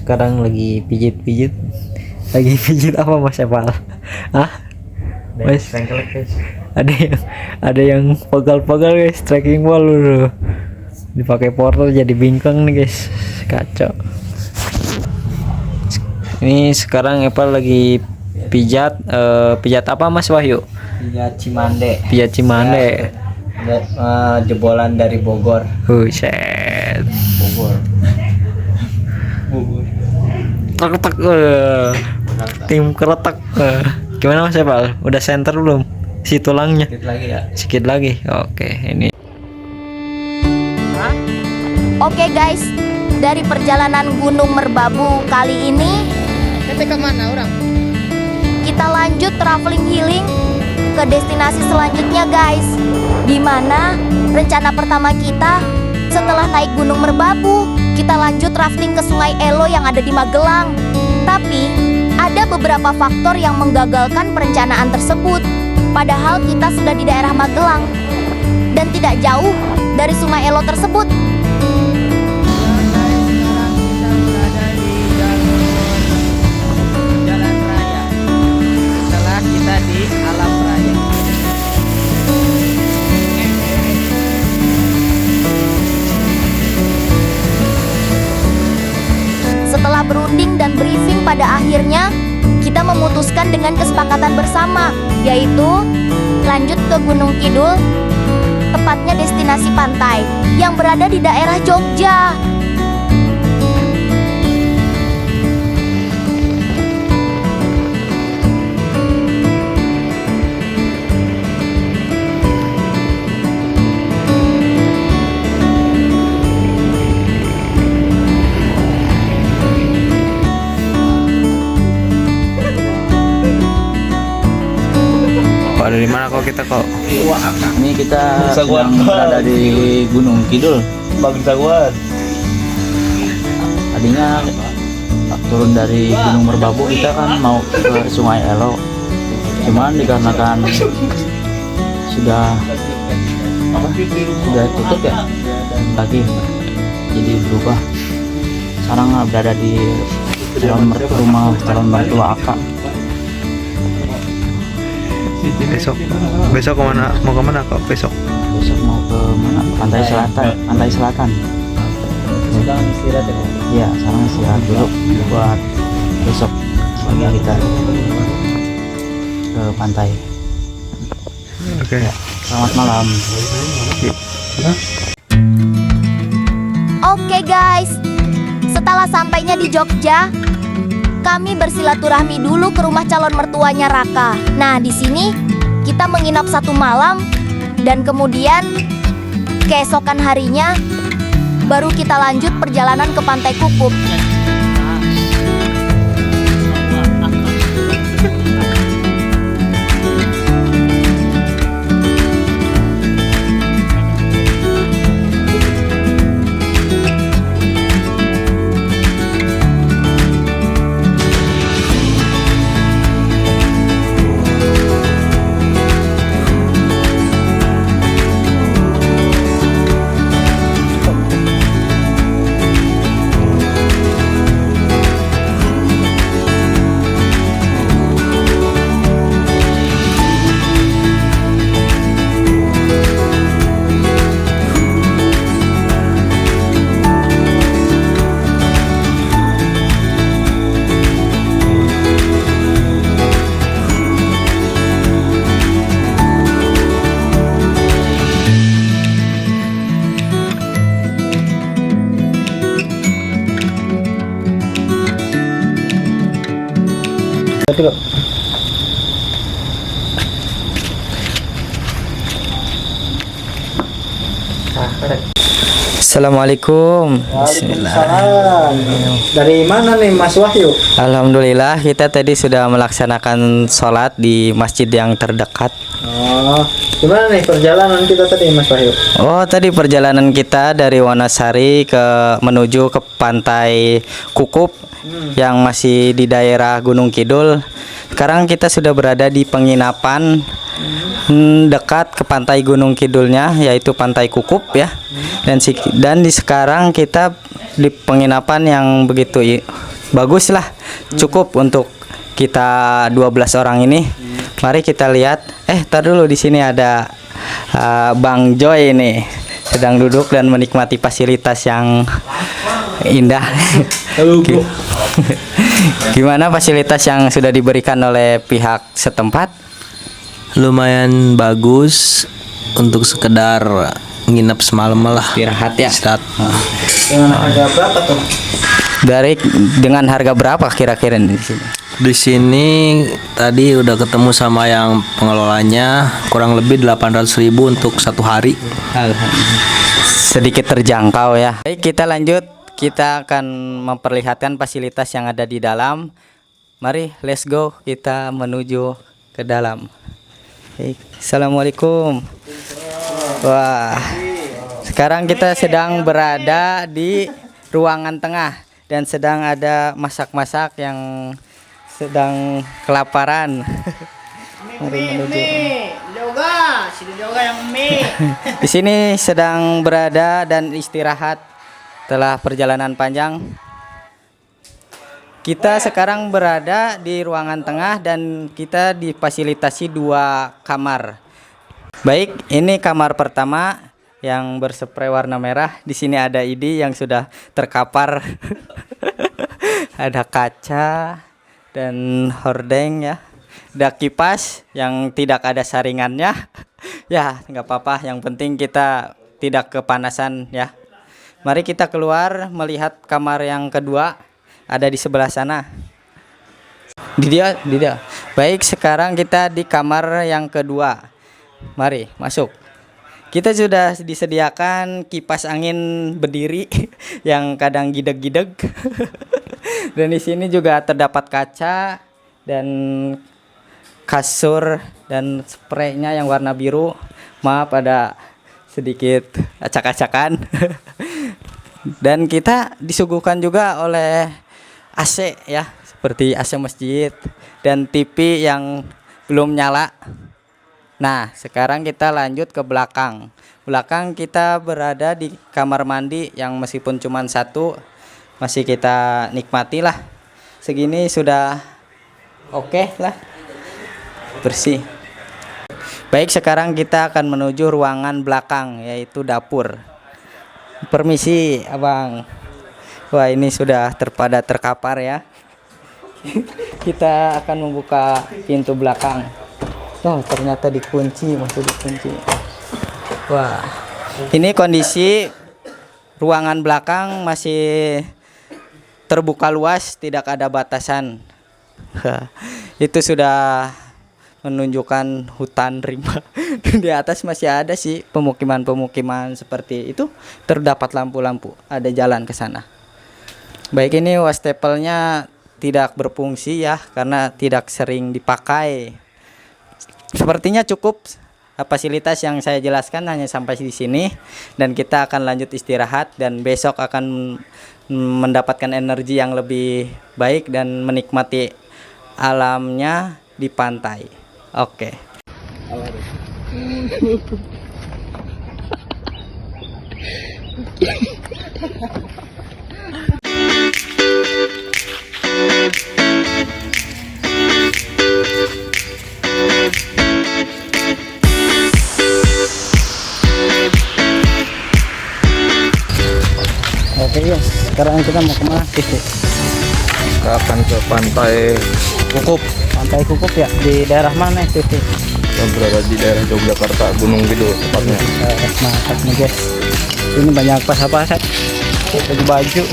sekarang lagi pijit-pijit. Lagi pijit apa Mas Epal? Hah? Mas, ada yang pegal-pegal guys, tracking ball dulu. Dipakai portal jadi bingkang nih guys. Kacau. Ini sekarang Epal lagi pijat pijat apa Mas Wahyu? Pijat Cimande. Pijat Cimande. Jebolan dari Bogor. Buset. Bogor. Tek tim keretak. Gimana Mas Epal? Udah center belum? Si tulangnya. Sedikit lagi ya. Sedikit lagi. Oke, ini. Oke guys, dari perjalanan Gunung Merbabu kali ini Kita ke mana orang? kita lanjut traveling healing ke destinasi selanjutnya guys. Dimana rencana pertama kita setelah naik Gunung Merbabu, kita lanjut rafting ke Sungai Elo yang ada di Magelang. Tapi ada beberapa faktor yang menggagalkan perencanaan tersebut. Padahal kita sudah di daerah Magelang dan tidak jauh dari Sungai Elo tersebut. Sekarang kita berada di jalan raya. Setelah kita di alam raya. Setelah berunding dan briefing, pada akhirnya kita memutuskan dengan kesepakatan bersama, yaitu lanjut ke Gunung Kidul, tepatnya destinasi pantai yang berada di daerah Jogja. Dari mana kok kita kok? Ini kita sedang berada di Gunung Kidul. Bagus jagoan. Tadinya turun dari Gunung Merbabu kita kan mau ke Sungai Elo. Cuman dikarenakan sudah tutup ya lagi, jadi berubah. Sekarang berada di rumah calon mertua akak. Besok kemana? Mau kemana kok besok? Besok mau ke mana? Pantai Selatan. Sedang istirahat ya. Iya, sekarang istirahat dulu buat besok pagi kita ke pantai. Oke. Ya, selamat malam. Oke guys, setelah sampainya di Jogja, kami bersilaturahmi dulu ke rumah calon mertuanya Raka. Nah, di sini kita menginap 1 malam dan kemudian keesokan harinya baru kita lanjut perjalanan ke Pantai Kukup. Assalamualaikum. Bismillah. Dari mana nih Mas Wahyu? Alhamdulillah kita tadi sudah melaksanakan sholat di masjid yang terdekat. Oh, gimana nih perjalanan kita tadi Mas Wahyu? Oh, tadi perjalanan kita dari Wonosari menuju ke Pantai Kukup yang masih di daerah Gunung Kidul. Sekarang kita sudah berada di penginapan dekat ke pantai Gunung Kidulnya, yaitu Pantai Kukup ya. Dan di sekarang kita di penginapan yang begitu bagus lah, cukup untuk kita 12 orang ini. Mari kita lihat. Tar dulu, di sini ada Bang Joy ini sedang duduk dan menikmati fasilitas yang indah. Halo bro. Gimana fasilitas yang sudah diberikan oleh pihak setempat? Lumayan bagus untuk sekedar nginep semalam lah. Istirahat ya. Istirahat. Dengan harga berapa tuh? Dengan harga berapa kira-kira di sini? Di sini tadi udah ketemu sama yang pengelolanya, kurang lebih 800.000 untuk 1 hari. Sedikit terjangkau ya. Baik, kita lanjut. Kita akan memperlihatkan fasilitas yang ada di dalam. Mari, let's go. Kita menuju ke dalam. Baik, assalamualaikum. Wah, sekarang kita sedang berada di ruangan tengah dan sedang ada masak-masak yang sedang kelaparan. Mari menuju. Di sini sedang berada dan istirahat setelah perjalanan panjang. Kita sekarang berada di ruangan tengah dan kita difasilitasi 2 kamar. Baik, ini kamar pertama yang berspray warna merah. Di sini ada ID yang sudah terkapar. Ada kaca dan hordeng ya. Ada kipas yang tidak ada saringannya. Ya, nggak apa-apa. Yang penting kita tidak kepanasan ya. Mari kita keluar melihat kamar yang kedua, ada di sebelah sana. Di dia. Baik, sekarang kita di kamar yang kedua. Mari masuk. Kita sudah disediakan kipas angin berdiri yang kadang gideg-gideg. Dan di sini juga terdapat kaca dan kasur dan spraynya yang warna biru. Maaf ada sedikit acak-acakan. Dan kita disuguhkan juga oleh AC ya, seperti AC masjid dan TV yang belum nyala. Nah, sekarang kita lanjut ke belakang. Belakang kita berada di kamar mandi yang meskipun cuma 1 masih kita nikmati lah. Segini sudah oke lah, bersih. Baik, sekarang kita akan menuju ruangan belakang yaitu dapur. Permisi abang. Wah, ini sudah terkapar ya. Kita akan membuka pintu belakang. Oh, ternyata dikunci, masih dikunci. Wah, ini kondisi ruangan belakang masih terbuka luas, tidak ada batasan. Itu sudah menunjukkan hutan rimba. Di atas masih ada sih pemukiman-pemukiman seperti itu, terdapat lampu-lampu, ada jalan ke sana. Baik, ini wastafelnya tidak berfungsi ya karena tidak sering dipakai. Sepertinya cukup fasilitas yang saya jelaskan hanya sampai di sini dan kita akan lanjut istirahat dan besok akan mendapatkan energi yang lebih baik dan menikmati alamnya di pantai. Oke. Oke ya, sekarang kita mau kemana? Akan ke pantai Kukup Pantai Kukup ya, di daerah mana itu? yang berada di daerah Yogyakarta, Gunung Kidul tepatnya. Mantap nih guys. Ini banyak pasar-pasar, baju-baju.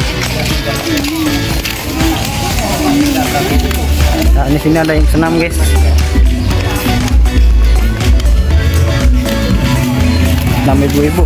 Nah, di sini ada yang senam guys. Senam ibu-ibu.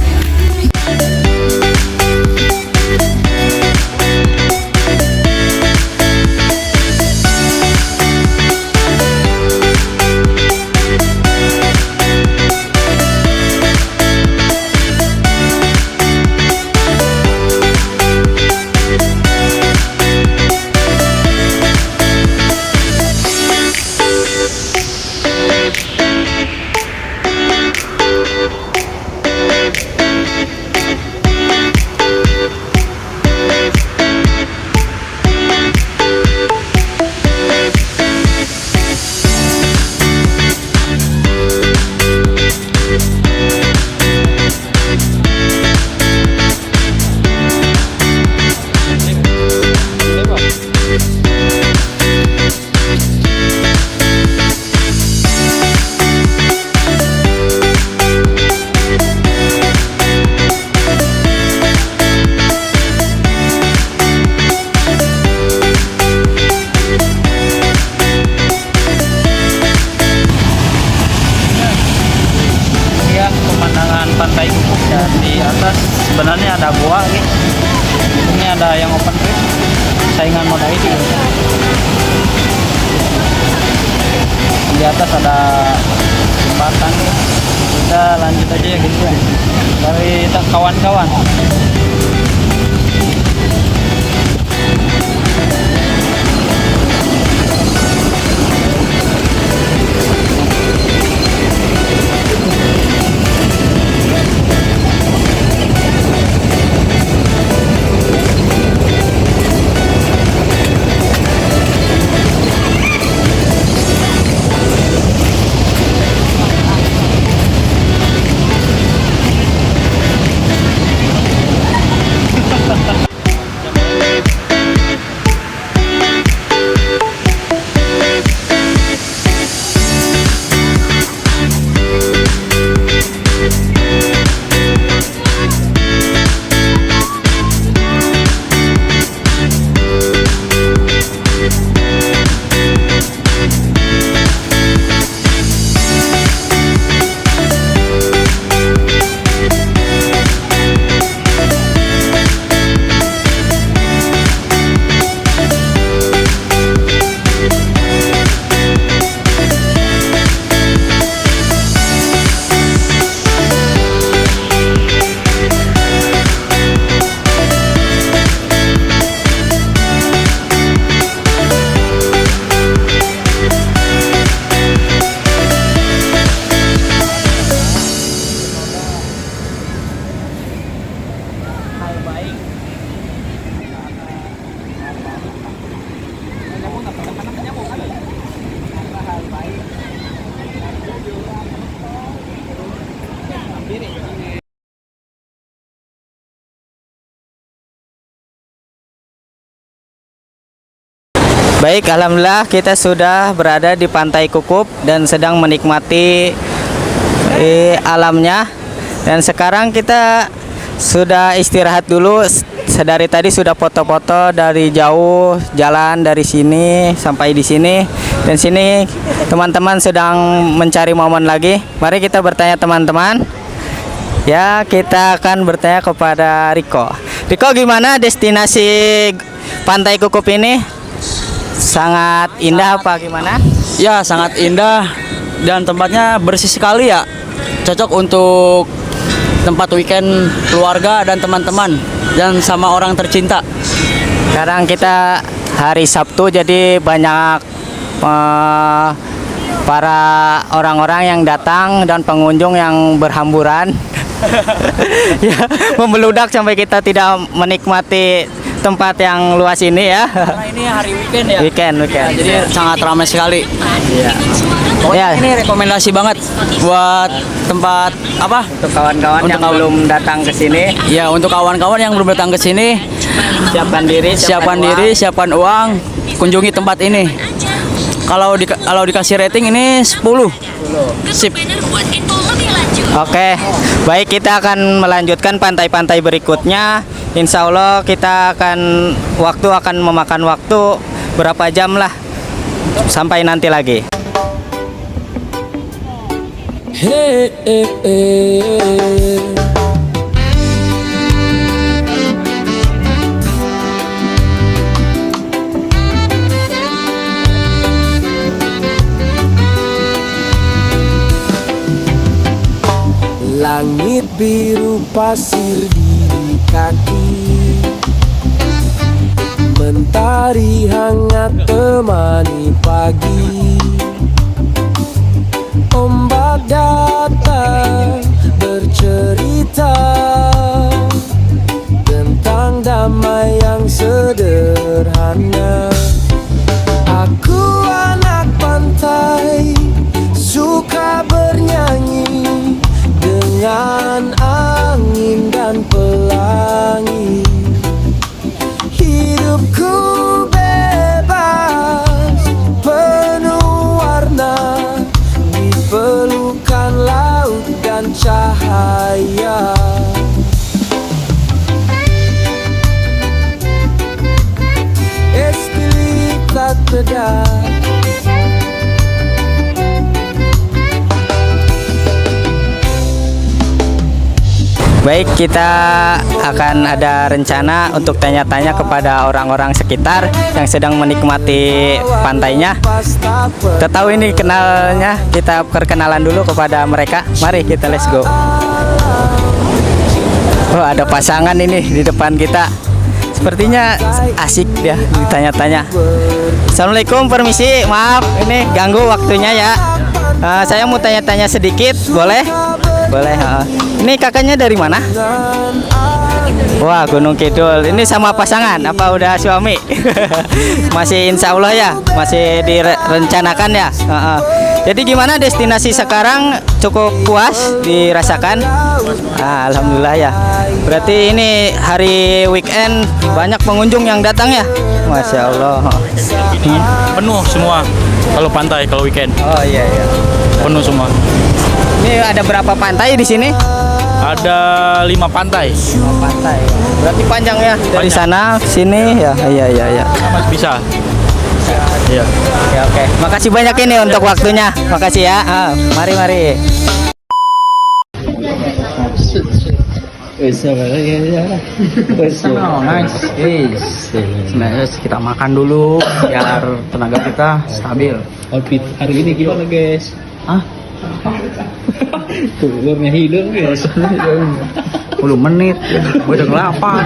atas ada jembatan nih. Kita lanjut aja ya gitu ya. Dari kawan-kawan. Baik, alhamdulillah kita sudah berada di Pantai Kukup dan sedang menikmati alamnya. Dan sekarang kita sudah istirahat dulu. Sedari tadi sudah foto-foto dari jauh, jalan dari sini sampai di sini. Dan sini teman-teman sedang mencari momen lagi. Mari kita bertanya teman-teman. Ya, kita akan bertanya kepada Riko. Riko, gimana destinasi Pantai Kukup ini? Sangat indah apa gimana? Ya, sangat indah dan tempatnya bersih sekali ya. Cocok untuk tempat weekend keluarga dan teman-teman dan sama orang tercinta. Sekarang kita hari Sabtu, jadi banyak para orang-orang yang datang dan pengunjung yang berhamburan. Ya, membeludak sampai kita tidak menikmati tempat yang luas ini ya. Karena ini hari weekend ya. Weekend. Ya, jadi sangat ramai sekali. Iya. Pokoknya Ya. ini rekomendasi banget buat tempat apa? Untuk kawan-kawan yang belum datang ke sini, Ya, untuk kawan-kawan yang belum datang ke sini, siapkan diri, siapkan uang, kunjungi tempat ini. Kalau dikasih rating ini 10. Sip. Oke, baik, kita akan melanjutkan pantai-pantai berikutnya. Insya Allah kita akan memakan waktu berapa jam lah sampai nanti lagi. Langit biru pasir di kaki, mentari hangat temani pagi. Ombak datang bercerita tentang damai yang sederhana. Aku anak pantai, suka bernyanyi dengan angin dan pelangi. Hidupku bebas, penuh warna, di pelukan laut dan cahaya. Estilita terdah. Baik, kita akan ada rencana untuk tanya-tanya kepada orang-orang sekitar yang sedang menikmati pantainya. Kita tahu ini kenalnya, kita perkenalan dulu kepada mereka. Mari kita let's go. Oh, ada pasangan ini di depan kita. Sepertinya asik dia ditanya-tanya. Assalamualaikum, permisi, maaf ini ganggu waktunya ya. Saya mau tanya-tanya sedikit, boleh? Boleh. Ini kakaknya dari mana? Wah, Gunung Kidul. Ini sama pasangan? Apa udah suami? Masih insya Allah ya? Masih direncanakan ya? Jadi gimana destinasi sekarang? Cukup puas dirasakan? Alhamdulillah ya. Berarti ini hari weekend banyak pengunjung yang datang ya? Masya Allah. Penuh semua kalau pantai kalau weekend. Oh iya iya. Penuh semua. Ini ada berapa pantai di sini? Ada 5 pantai. 5 pantai. Berarti panjang ya dari sana ke sini ya. Iya iya iya. Mas bisa. Iya. Oke oke. Makasih banyak ini untuk waktunya. Makasih ya. Mari mari. Kita makan dulu biar tenaga kita stabil. Outfit hari ini gimana guys? Telurnya hidup guys. 10 menit, gue udah lapar.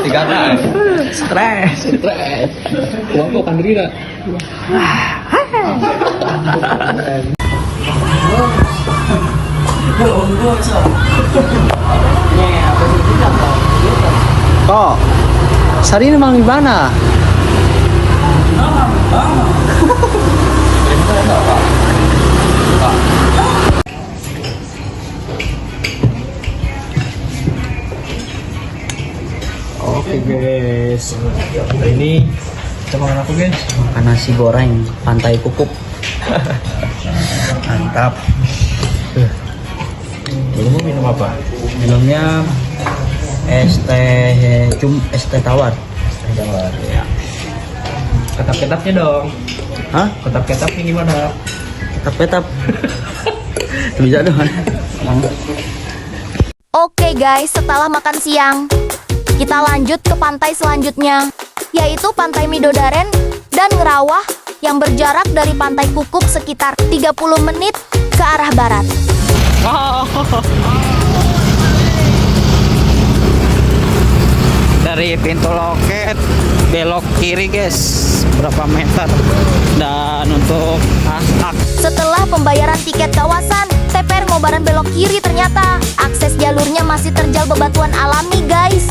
Ketinggalan. Stres. Uang kok kan Rira. Kok, Sari ini emang di mana? Oke guys. Hari ini kita makan apa guys? Makan nasi goreng pantai Kukup. Mantap. Lu mau minum apa? Minumnya es teh tawar. Tawar ya. Ketap-ketapnya dong. Hah? Ketap-ketapnya gimana? Tetap. Bisa dong. Oke guys, setelah makan siang, kita lanjut ke pantai selanjutnya, yaitu Pantai Midodaren dan Ngerawah yang berjarak dari Pantai Kukup sekitar 30 menit ke arah barat. Dari pintu loket belok kiri guys, berapa meter. Dan untuk Setelah pembayaran tiket kawasan, TPR Ngobaran belok kiri ternyata akses jalurnya masih terjal bebatuan alami guys.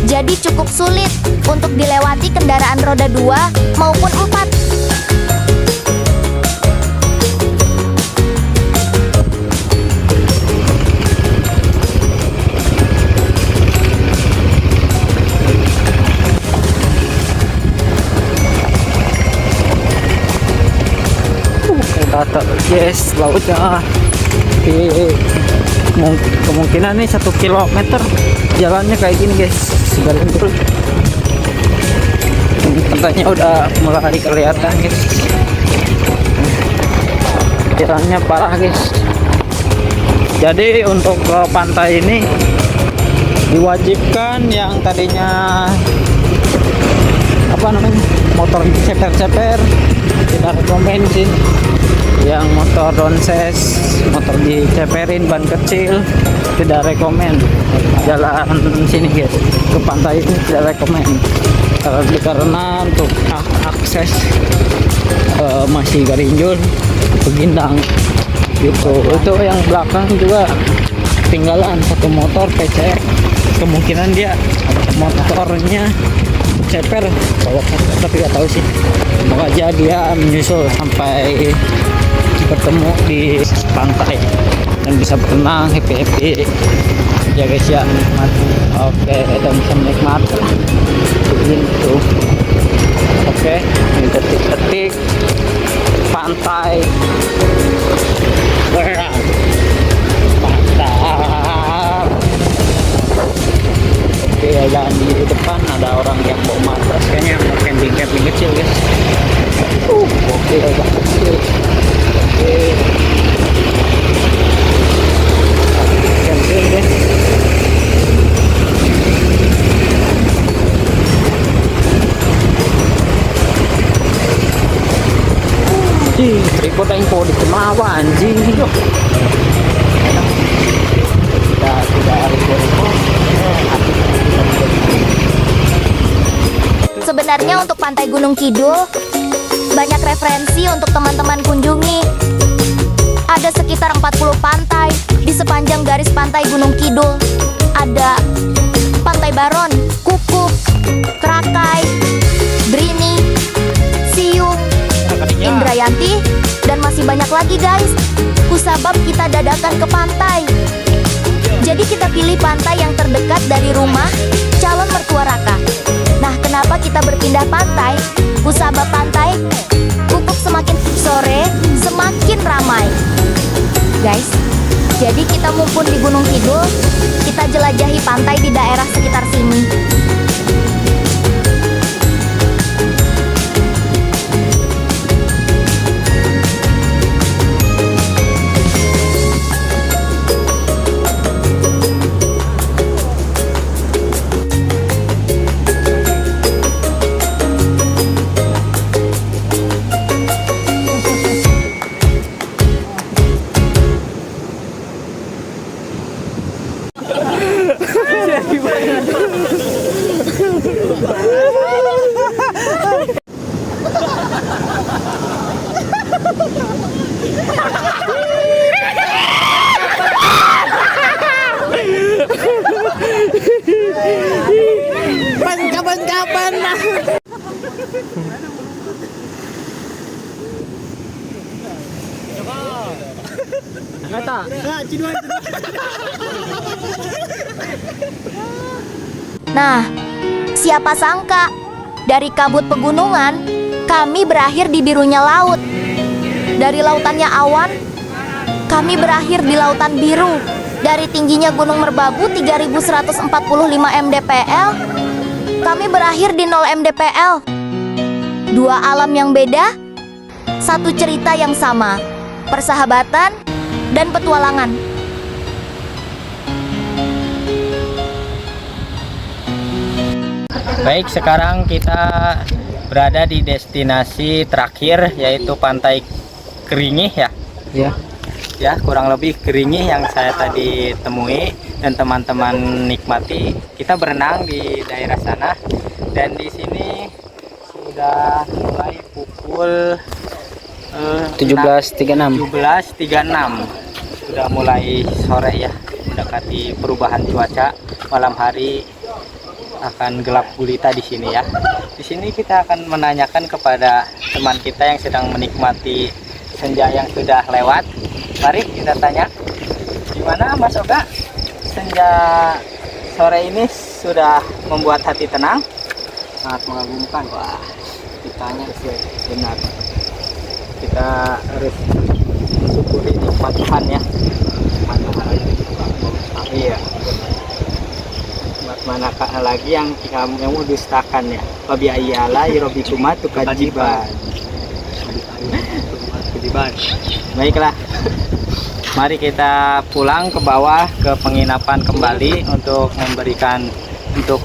Jadi cukup sulit untuk dilewati kendaraan roda 2 maupun 4. yes, lautnya kemungkinan nih 1 kilometer jalannya kayak gini guys. Segalin dulu. Ini pantainya udah mulai kelihatan guys. Jalannya parah guys. Jadi untuk ke pantai ini diwajibkan yang tadinya motor ceper-ceper kita rekomen sih. Yang motor donses, motor diceperin ban kecil tidak rekomen jalan sini guys. Ke pantai ini tidak rekomen karena untuk akses masih garinjul, begindang gitu. Itu yang belakang juga tinggalan satu motor PC, kemungkinan dia motornya ceper bawa tapi nggak tahu sih. Semoga aja dia menyusul sampai bertemu di pantai dan bisa berenang happy ya guys ya. Oke, dan bisa menikmati gitu. Oke, ini detik-detik pantai. Mantap. Oke, dan di depan ada orang yang bawa matras, kayaknya mau camping kecil guys. Oke, camping guys. Di tripod yang kau di Temawa anjing. Kita sudah reko-reko. Sebenarnya untuk Pantai Gunung Kidul banyak referensi untuk teman-teman kunjungi. Ada sekitar 40 pantai di sepanjang garis pantai Gunung Kidul. Ada Pantai Baron, Kukup, Krakai, Brini, Siung, Indrayanti, dan masih banyak lagi guys. Kusabab kita dadakan ke pantai. Jadi kita pilih pantai yang terdekat dari rumah calon mertua Raka. Nah, kenapa kita berpindah pantai? Kusabab pantai Kukup semakin sore semakin ramai. Guys, jadi kita mumpun di Gunung Kidul, kita jelajahi pantai di daerah sekitar sini. Nah, siapa sangka dari kabut pegunungan kami berakhir di birunya laut. Dari lautannya awan, kami berakhir di lautan biru. Dari tingginya Gunung Merbabu 3145 mdpl, kami berakhir di 0 mdpl. Dua alam yang beda, satu cerita yang sama, persahabatan dan petualangan. Baik, sekarang kita berada di destinasi terakhir yaitu Pantai Keringih ya. Ya, kurang lebih Keringih yang saya tadi temui dan teman-teman nikmati. Kita berenang di daerah sana dan di sini sudah mulai pukul 17.36. Sudah mulai sore ya, mendekati perubahan cuaca. Malam hari akan gelap gulita di sini ya. Di sini kita akan menanyakan kepada teman kita yang sedang menikmati senja yang sudah lewat. Mari kita tanya, gimana Mas Oga? Senja sore ini sudah membuat hati tenang? Sangat mengagumkan. Wah, ditanya sih benar. Kita harus syukuri nikmat Tuhan ya. Nikmat Tuhan. Iya. Mana lagi yang kamu dustakan ya? Wabi ayyala irobikuma tukajiban. Baiklah, mari kita pulang ke bawah ke penginapan kembali untuk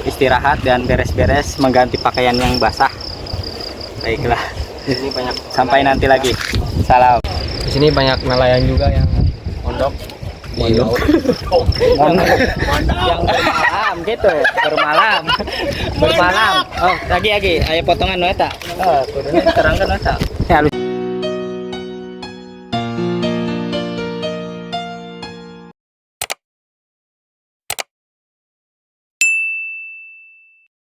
istirahat dan beres-beres mengganti pakaian yang basah. Baiklah, Ini banyak sampai nanti lagi. Salam. di sini banyak nelayan juga yang mondok di laut. Yang bermalam gitu, bermalam. Oh, lagi, ayo potongan nueta. Oh, kudunya terangkan nueta. Ya,